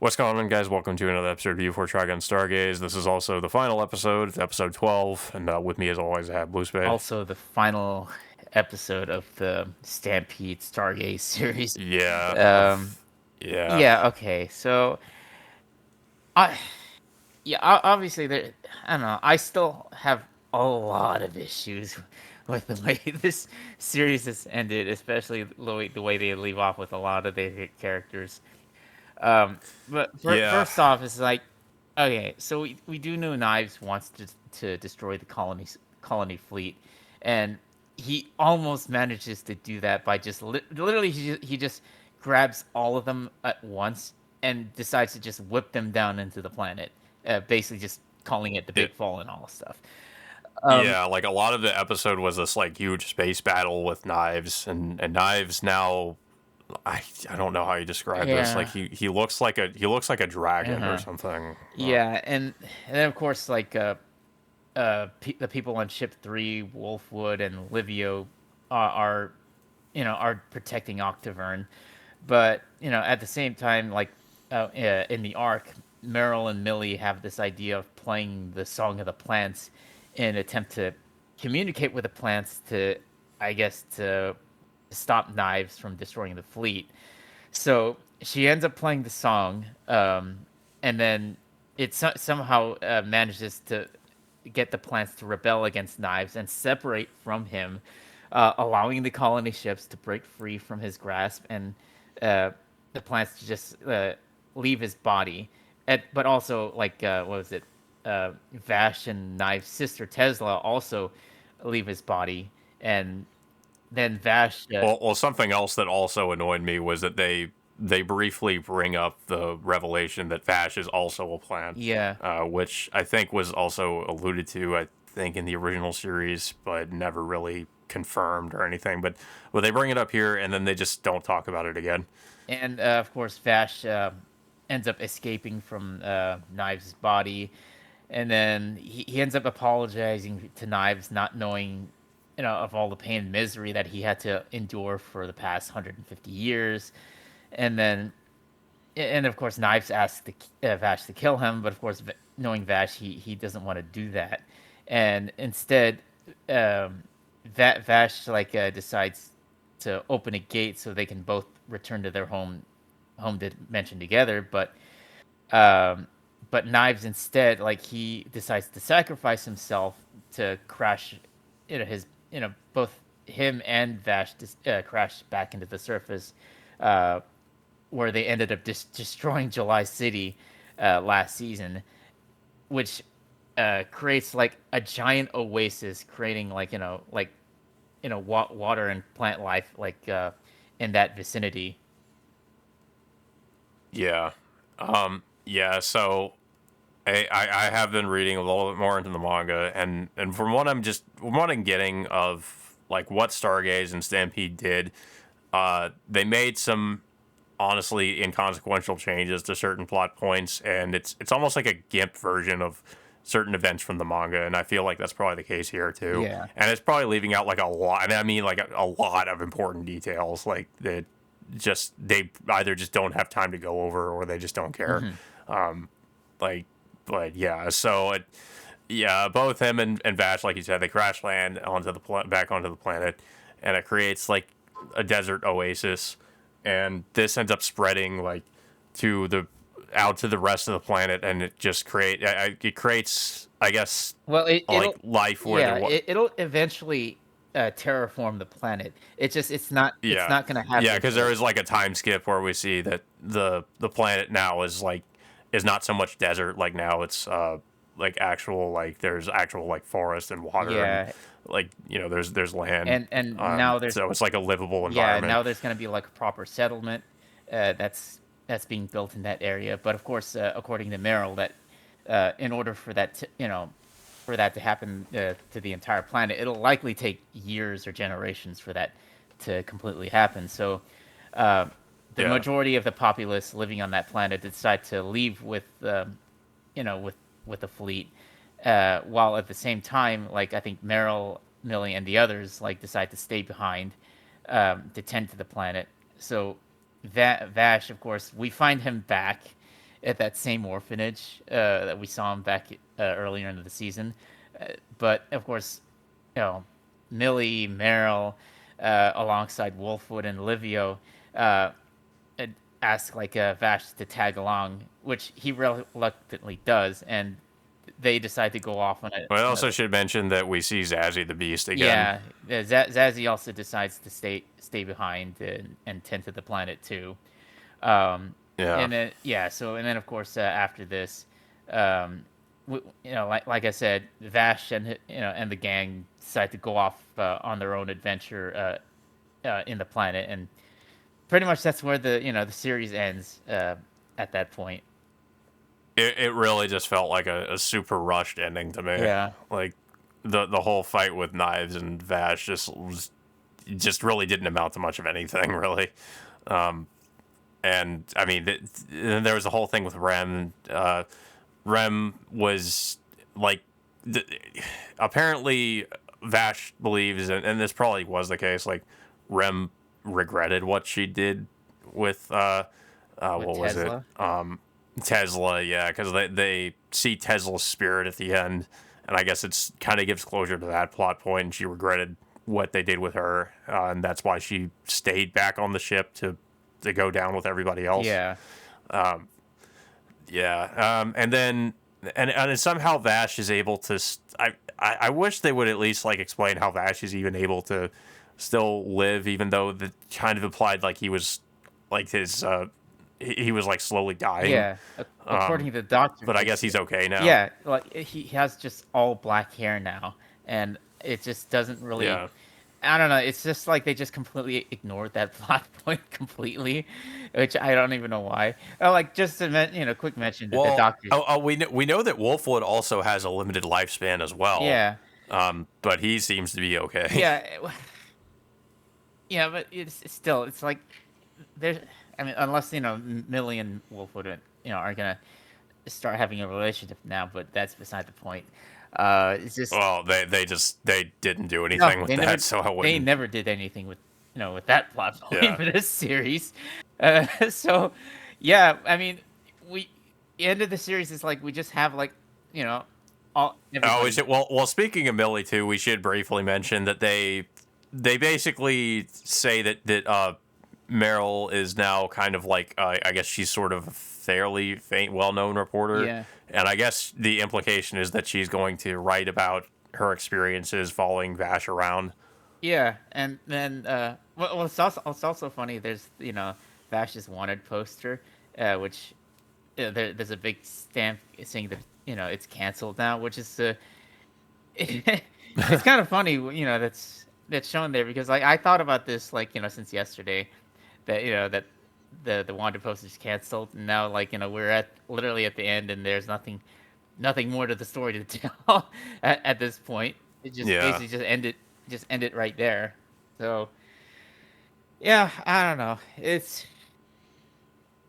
What's going on, guys? Welcome to another episode of U4 Trigun Stargaze. This is also the final episode, it's episode 12, and with me, as always, I have Blue Spade. Also, the final episode of the Stampede Stargaze series. Yeah, Um, yeah, yeah, okay. So, I obviously there. I don't know. I still have a lot of issues with the way this series has ended, especially the way they leave off with a lot of their characters. But yeah. first off, it's like, okay, so we do know Knives wants to destroy the colony fleet, and he almost manages to do that by just literally he just grabs all of them at once and decides to just whip them down into the planet, basically just calling it the It, Big Fall and all stuff. yeah, like a lot of the episode was this like huge space battle with Knives, and Knives now. I don't know how you describe this. Like Yeah. he looks like a dragon or Uh-huh. something. Yeah, and then of course the people on ship 3, Wolfwood and Livio, are are protecting Octavern, but at the same time, in the arc, Meryl and Millie have this idea of playing the Song of the Plants in an attempt to communicate with the plants to, I guess, to stop Knives from destroying the fleet. So she ends up playing the song, and then somehow manages to get the plants to rebel against Knives and separate from him, allowing the colony ships to break free from his grasp and uh, the plants to just leave his body. But also, what was it? Vash and Knives' sister Tesla also leave his body, and then Vash. Well, something else that also annoyed me was that they briefly bring up the revelation that Vash is also a plant, Yeah, which I think was also alluded to, I think, in the original series, but never really confirmed or anything. But they bring it up here, and then they just don't talk about it again. and of course Vash ends up escaping from Knives' body, and then he ends up apologizing to Knives, not knowing, of all the pain and misery that he had to endure for the past 150 years. And then, and of course, Knives asks Vash to kill him, but of course, knowing Vash, he doesn't want to do that, and instead, um, Vash decides to open a gate so they can both return to their home dimension together, um, but Knives instead, he decides to sacrifice himself to crash, his, both him and Vash crash back into the surface, uh, where they ended up destroying July City last season, which creates like a giant oasis, creating water and plant life in that vicinity. Yeah, yeah. So I have been reading a little bit more into the manga, and from what I'm getting of like what Stargaze and Stampede did, they made some honestly inconsequential changes to certain plot points, and it's almost like a GIMP version of certain events from the manga, and I feel like that's probably the case here too. Yeah. And it's probably leaving out like a lot, and I mean like a lot of important details, like that just they either just don't have time to go over or they just don't care. Hmm. Like, but yeah, so yeah, both him and Vash, like you said, they crash land onto back onto the planet, and it creates like a desert oasis, and this ends up spreading like to the out to the rest of the planet, and it creates, I guess, Well, like life where there yeah, was. it'll eventually terraform the planet. It's Yeah, not gonna yeah, happen because there like. is like a time skip where we see that the planet now is not so much desert. Like now it's like actual like there's actual like forest and water and Yeah, like there's land. and now So it's like a livable environment. now there's gonna be like a proper settlement that's being built in that area. But of course, according to Merrill, that in order for for that to happen to the entire planet, it'll likely take years or generations for that to completely happen. So, uh, the Yeah, majority of the populace living on that planet decide to leave with, with the fleet, while at the same time, like I think Meryl, Millie, and the others decide to stay behind to tend to the planet. So Vash, of course, we find him back at that same orphanage that we saw him back earlier in the season. But of course, you know, Millie, Meryl, alongside Wolfwood and Livio, uh, ask like Vash to tag along, which he reluctantly does, and they decide to go off on But I a also should mention that we see Zazzy the Beast again. yeah. Zazzy also decides to stay behind and tend to the planet too. Yeah. And then yeah, so and then of course after this, like I said, Vash and and the gang decide to go off on their own adventure in the planet, and pretty much that's where the series ends at that point. It really just felt like a super rushed ending to me. Yeah, Like the whole fight with Knives and Vash just really didn't amount to much of anything really. And I mean, there was the whole thing with Rem. Rem was like, th- apparently Vash believes, and this probably was the case. Like Rem regretted what she did with with what was it? Tesla. Tesla, yeah, because they see Tesla's spirit at the end, and I guess it's kind of gives closure to that plot point. And she regretted what they did with her, and that's why she stayed back on the ship to go down with everybody else. Yeah, Yeah, and then and somehow Vash is able to. I wish they would at least like explain how Vash is even able to still live, even though the kind of implied like he was like his he was like slowly dying. yeah. According to the doctor, But I guess he's okay now. yeah, like he has just all black hair now, and it just doesn't really. Yeah. I don't know. It's just like they just completely ignored that plot point completely, which I don't even know why. Oh, like just to quick mention that the Well, doctors. we know that Wolfwood also has a limited lifespan as well. Yeah, But he seems to be okay. yeah, yeah, but it's still it's like there's. I mean, unless Millie and Wolfwood are gonna start having a relationship now, but that's beside the point. It's just Well, they didn't do no, anything with that, so I they wouldn't. never did anything with with that plot point Yeah. for this series. So yeah, I mean, we the end of the series is like we just have like you know all Oh, everybody. well. Speaking of Millie too, we should briefly mention that they basically say that Meryl is now kind of like I guess she's sort of a fairly well known reporter, Yeah, and I guess the implication is that she's going to write about her experiences following Vash around. yeah, and then well, it's also funny. There's Vash's wanted poster, which there's a big stamp saying that it's canceled now, which is it's kind of funny, that's shown there because like I thought about this like since yesterday that that the wanted poster is canceled, and now like we're at literally at the end and there's nothing more to the story to tell at this point. It just Yeah, basically just end it right there. So yeah, I don't know.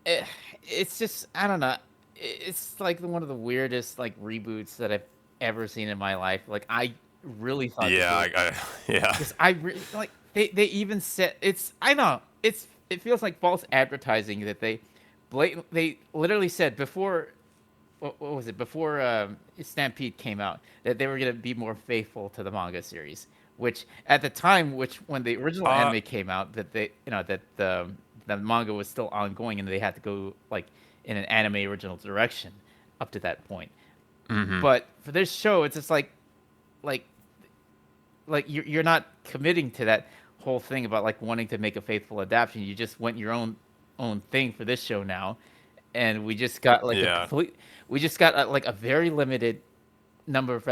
It, it's just I don't know. It's like one of the weirdest like reboots that I've ever seen in my life. Like I really thought this yeah, was yeah, because I really like they even said it's I know it feels like false advertising that they literally said before what was it before Stampede came out that they were gonna be more faithful to the manga series, which at the time, which when the original uh, anime came out, that they that the manga was still ongoing and they had to go like in an anime original direction up to that point. hmm But for this show, it's just like you're not committing to that whole thing about like wanting to make a faithful adaptation. You just went your own thing for this show now, and we just got like yeah. we just got like a very limited number of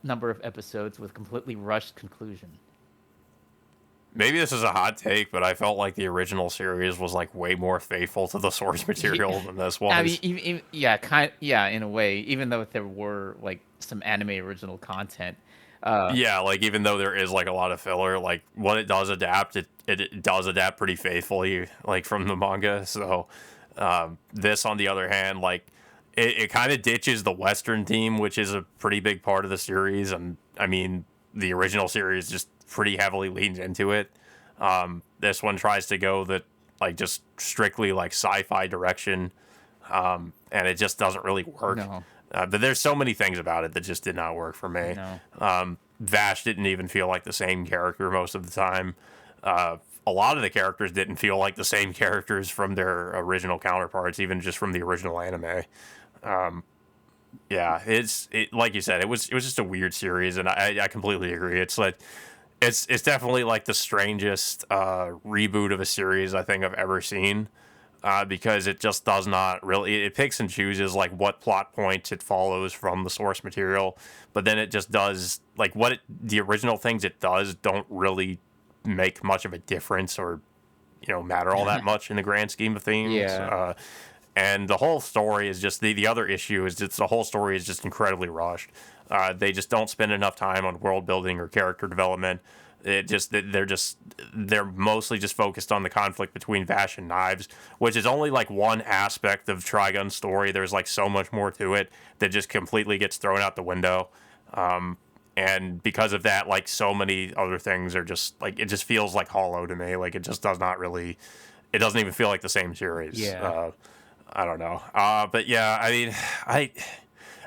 number of episodes with completely rushed conclusion. Maybe this is a hot take, but I felt like the original series was like way more faithful to the source material than this I mean, was. even yeah, yeah, in a way, even though there were like some anime original content. Yeah, like even though there is like a lot of filler, like when it does adapt, it does adapt pretty faithfully, like from the manga. So this, on the other hand, like it kind of ditches the Western theme, which is a pretty big part of the series, and I mean the original series just pretty heavily leans into it. This one tries to go that like just strictly like sci-fi direction. and it just doesn't really work. No, But there's so many things about it that just did not work for me. no. Vash didn't even feel like the same character most of the time. A lot of the characters didn't feel like the same characters from their original counterparts, even just from the original anime. Yeah, it like you said, it was just a weird series, and I completely agree. It's like it's definitely like the strangest reboot of a series I think I've ever seen. Because it just does not really, it picks and chooses like what plot points it follows from the source material, but then it just does like the original things it does don't really make much of a difference, or matter all that much in the grand scheme of things. Yeah. And the whole story is just the other issue is the whole story is just incredibly rushed. They just don't spend enough time on world building or character development. They're mostly just focused on the conflict between Vash and Knives, which is only like one aspect of Trigun's story. There's like so much more to it that just completely gets thrown out the window. And because of that, like so many other things are just like, it just feels like hollow to me. Like it just does not really, it doesn't even feel like the same series. Yeah. I don't know. But yeah, I mean,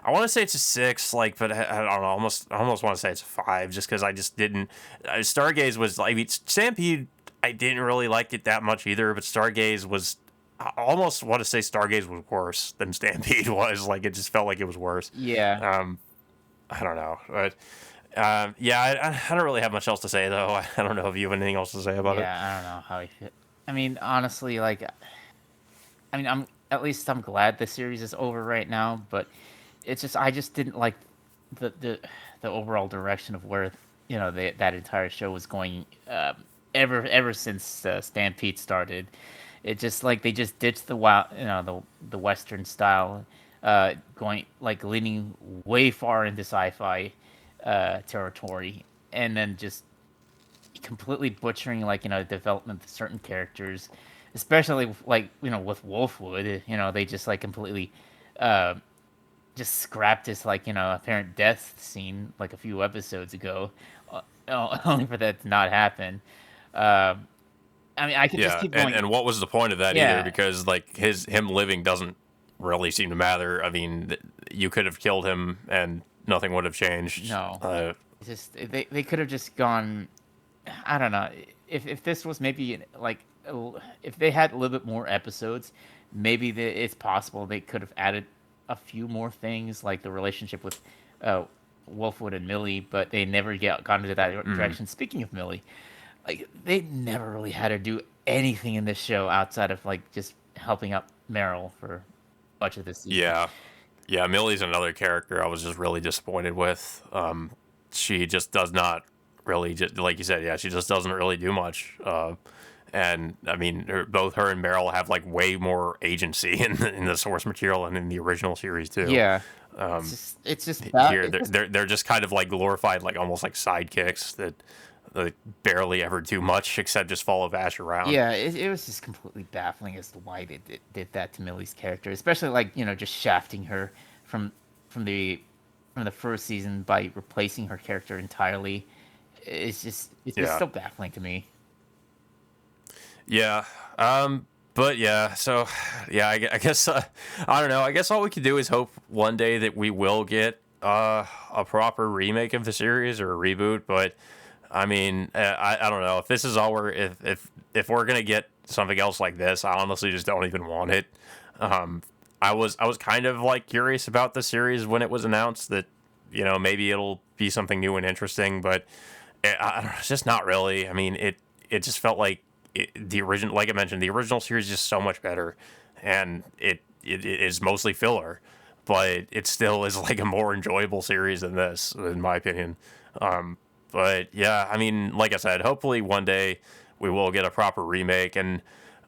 I want to say it's a 6, like, but I don't know. I almost want to say it's a 5, just because I just didn't. Stargaze was like, I mean, Stampede. I didn't really like it that much either, but Stargaze was. I almost want to say Stargaze was worse than Stampede was. Like, it just felt like it was worse. Yeah. I don't know, but yeah, I don't really have much else to say though. I don't know if you have anything else to say about it. Yeah, I don't know how I feel. I mean, honestly, like, I mean, I'm glad the series is over right now, but it's just I just didn't like the overall direction of where that entire show was going. Ever since Stampede started, it just like they just ditched the wild, the Western style, going like leaning way far into sci-fi territory, and then just completely butchering like development of certain characters, especially like with Wolfwood. They just like completely uh, just scrapped his like apparent death scene like a few episodes ago, only for that to not happen. Um, I mean, I could just Yeah, keep and going. what was the point of that either? Yeah, Because like him living doesn't really seem to matter. I mean, you could have killed him and nothing would have changed. no, it's just they could have just gone. I don't know if this was maybe like if they had a little bit more episodes, maybe it's possible they could have added a few more things like the relationship with uh, Wolfwood and Millie, but they never got into that Mhm. direction. Speaking of Millie, like they never really had her do anything in this show outside of like just helping out Meryl for much of this season. Yeah, yeah. Millie's another character I was just really disappointed with. She just does not really, just like you said, yeah, she just doesn't really do much. And I mean, both her and Meryl have like way more agency in the source material and in the original series too. Yeah, Um, it's just Here, it's just they're just kind of like glorified, like almost like sidekicks that barely ever do much except just follow Vash around. yeah, it was just completely baffling as to why they did that to Millie's character, especially like just shafting her from from the from the first season by replacing her character entirely. It's just Yeah, so baffling to me. yeah. But yeah, so yeah, I guess I don't know. I guess all we can do is hope one day that we will get a proper remake of the series or a reboot. But I mean, I don't know if this is all we're if we're gonna get something else like this. I honestly just don't even want it. Um, I was kind of like curious about the series when it was announced that maybe it'll be something new and interesting, but I don't know, it's just not really. I mean, it just felt like the original, like I mentioned, the original series is just so much better, and it is mostly filler, but it still is like a more enjoyable series than this, in my opinion. But yeah, I mean, like I said, hopefully one day we will get a proper remake, and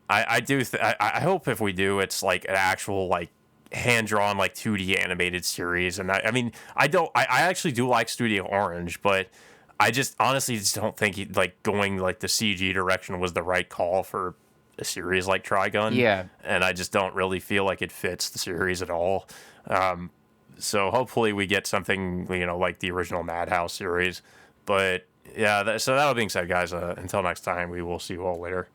I do I hope if we do, it's like an actual like hand drawn like 2D animated series. And I mean, I actually do like Studio Orange, but I just honestly just don't think like going like the CG direction was the right call for a series like Trigun, Yeah, and I just don't really feel like it fits the series at all. Um, so hopefully we get something like the original Madhouse series. But yeah, so that all being said, guys, until next time, we will see you all later.